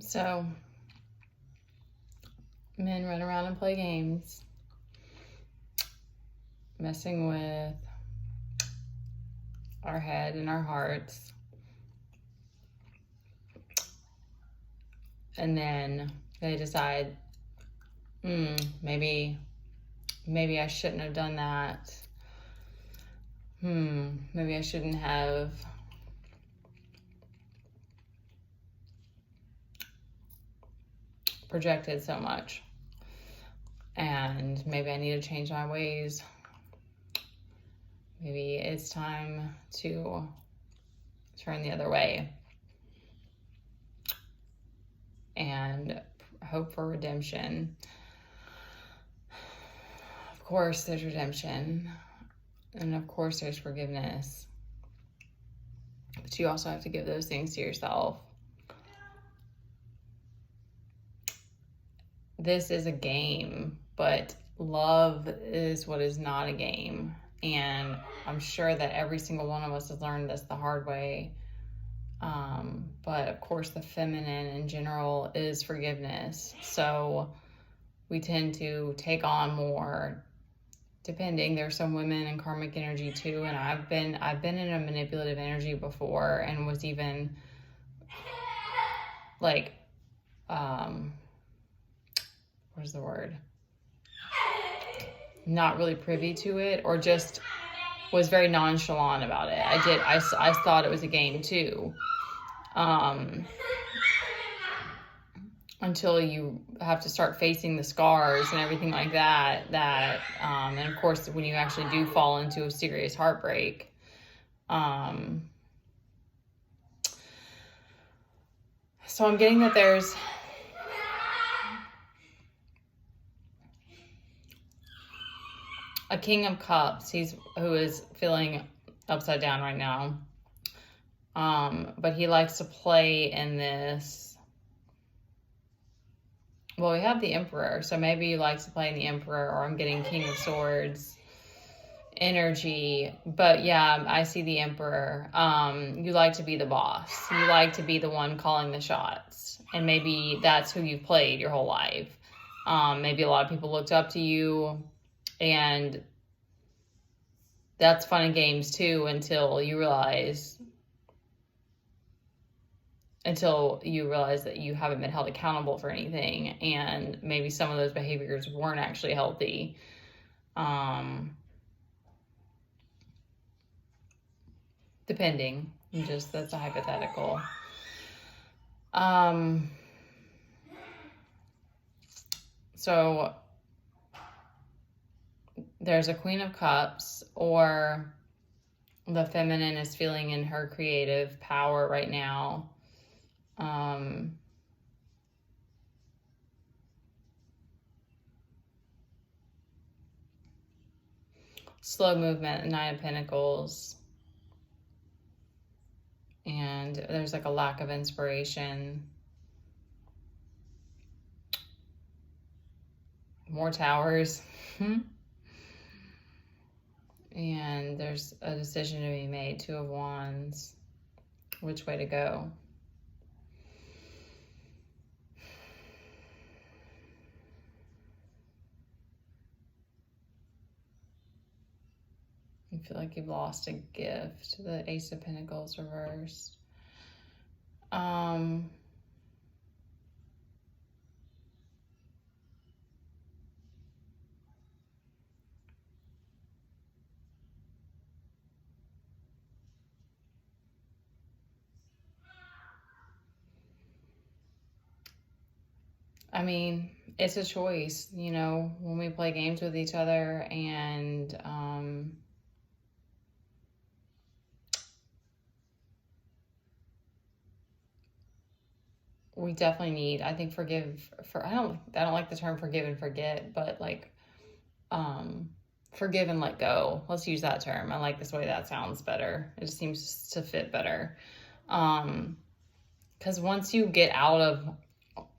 So men run around and play games, messing with our head and our hearts. And then they decide, maybe I shouldn't have done that. Maybe I shouldn't have projected so much. And maybe I need to change my ways. Maybe it's time to turn the other way and hope for redemption. Of course, there's redemption. And of course, there's forgiveness. But you also have to give those things to yourself. This is a game, but love is what is not a game. And I'm sure that every single one of us has learned this the hard way. But of course, the feminine in general is forgiveness. So we tend to take on more. Depending, there's some women in karmic energy too, and I've been in a manipulative energy before, and was even like, what is the word? Not really privy to it, or just was very nonchalant about it. I thought it was a game too. Until you have to start facing the scars and everything like that, and of course, when you actually do fall into a serious heartbreak, so I'm getting that there's a King of Cups, who is feeling upside down right now, but he likes to play in this. Well, we have the Emperor, so maybe you like to play in the Emperor, or I'm getting King of Swords energy. But yeah, I see the Emperor. You like to be the boss. You like to be the one calling the shots. And maybe that's who you've played your whole life. Maybe a lot of people looked up to you, and that's fun and games too, until you realize that you haven't been held accountable for anything, and maybe some of those behaviors weren't actually healthy. Depending, that's a hypothetical. So there's a Queen of Cups, or the feminine is feeling in her creative power right now. Slow movement, Nine of Pentacles. And there's like a lack of inspiration. More towers. And there's a decision to be made. Two of Wands. Which way to go? You feel like you've lost a gift. The Ace of Pentacles reversed. I mean, it's a choice, when we play games with each other, and we definitely need, I think, I don't like the term forgive and forget, but like, forgive and let go. Let's use that term. I like this way that sounds better. It just seems to fit better. Because once you get out of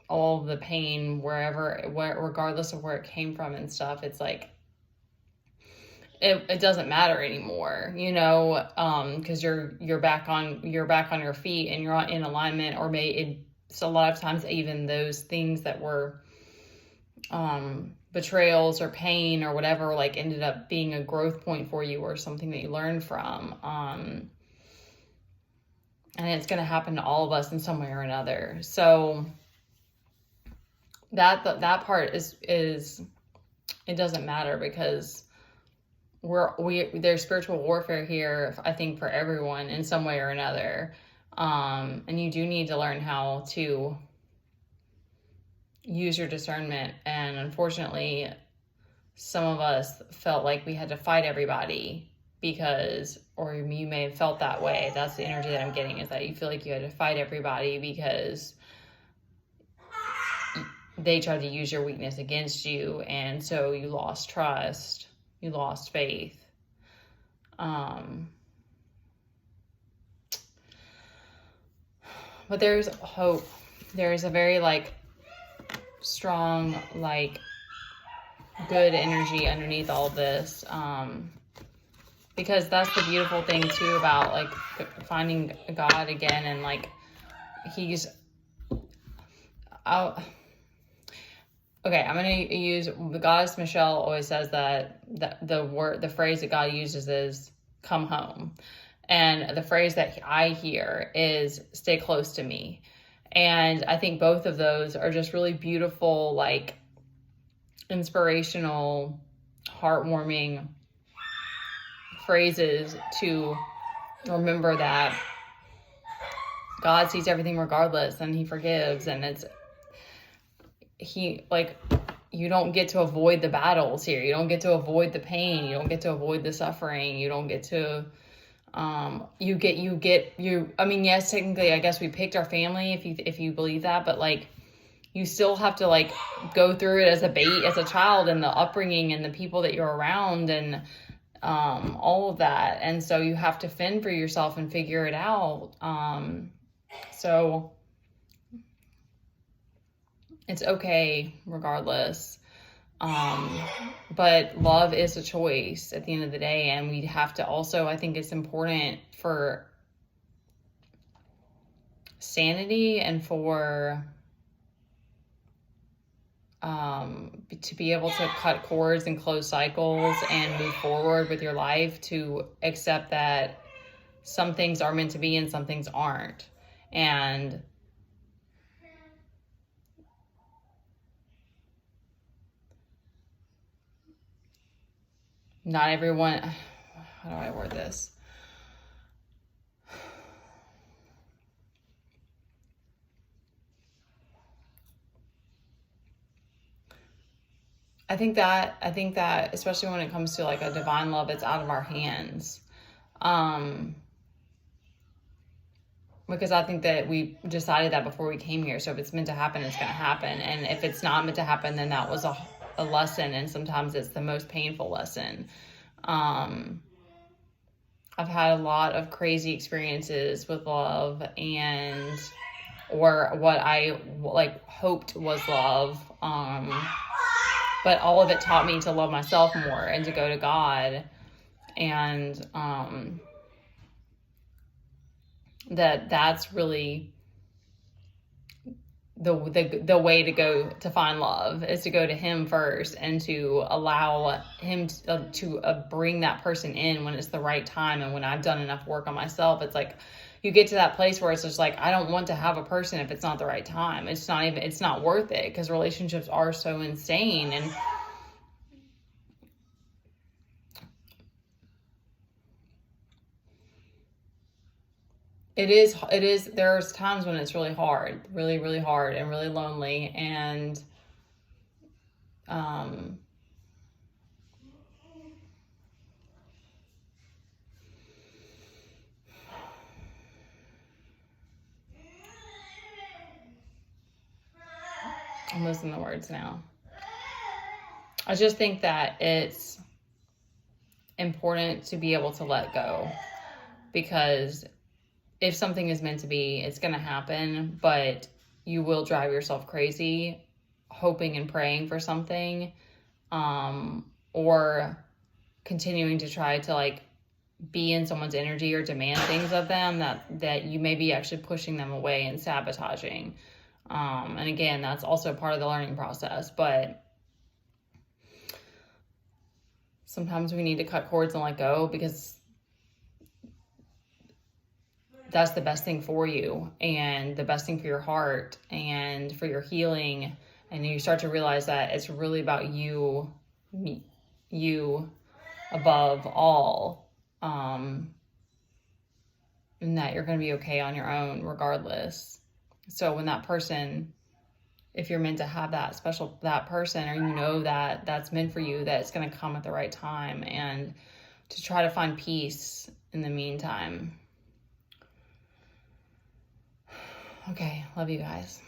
all the pain, regardless of where it came from and stuff, it's like, it doesn't matter anymore, because you're back on your feet, and you're in alignment, or So a lot of times, even those things that were betrayals or pain or whatever, like ended up being a growth point for you or something that you learned from. And it's going to happen to all of us in some way or another. So that part is it doesn't matter, because there's spiritual warfare here, I think, for everyone in some way or another. And you do need to learn how to use your discernment. And unfortunately, some of us felt like we had to fight everybody because, or you may have felt that way. That's the energy that I'm getting, is that you feel like you had to fight everybody because they tried to use your weakness against you. And so you lost trust, you lost faith. But there's hope. There's a very strong, good energy underneath all of this. Because that's the beautiful thing too about finding God again, and he's out. Okay, I'm going to use, the goddess Michelle always says that the phrase that God uses is come home. And the phrase that I hear is stay close to me. And I think both of those are just really beautiful, inspirational, heartwarming phrases to remember that God sees everything regardless, and he forgives, and you don't get to avoid the battles here. You don't get to avoid the pain. You don't get to avoid the suffering. You don't get to, I mean, yes, technically, I guess we picked our family if you believe that, but you still have to go through it as a child, and the upbringing and the people that you're around, and all of that. And so you have to fend for yourself and figure it out. So it's okay regardless. But love is a choice at the end of the day. And we have to also, I think it's important for sanity and for to be able to cut cords and close cycles and move forward with your life, to accept that some things are meant to be and some things aren't. And not everyone, how do I word this? I think that especially when it comes to a divine love, it's out of our hands. Because I think that we decided that before we came here. So if it's meant to happen, it's going to happen. And if it's not meant to happen, then that was a lesson. And sometimes it's the most painful lesson. I've had a lot of crazy experiences with love, or what I hoped was love. But all of it taught me to love myself more and to go to God. And that's really the way to go to find love, is to go to him first and to allow him to bring that person in when it's the right time. And when I've done enough work on myself, it's you get to that place where it's just I don't want to have a person if it's not the right time. It's not worth it, because relationships are so insane. And it is, there's times when it's really hard, really, really hard, and really lonely. And, I'm losing the words now. I just think that it's important to be able to let go, because if something is meant to be, it's going to happen, but you will drive yourself crazy hoping and praying for something, or continuing to try to be in someone's energy or demand things of them that you may be actually pushing them away and sabotaging. And again, that's also part of the learning process, but sometimes we need to cut cords and let go, because that's the best thing for you and the best thing for your heart and for your healing. And you start to realize that it's really about you above all, and that you're going to be okay on your own regardless. So when that person, if you're meant to have that person, or you know that that's meant for you, that it's going to come at the right time, and to try to find peace in the meantime. Okay, love you guys.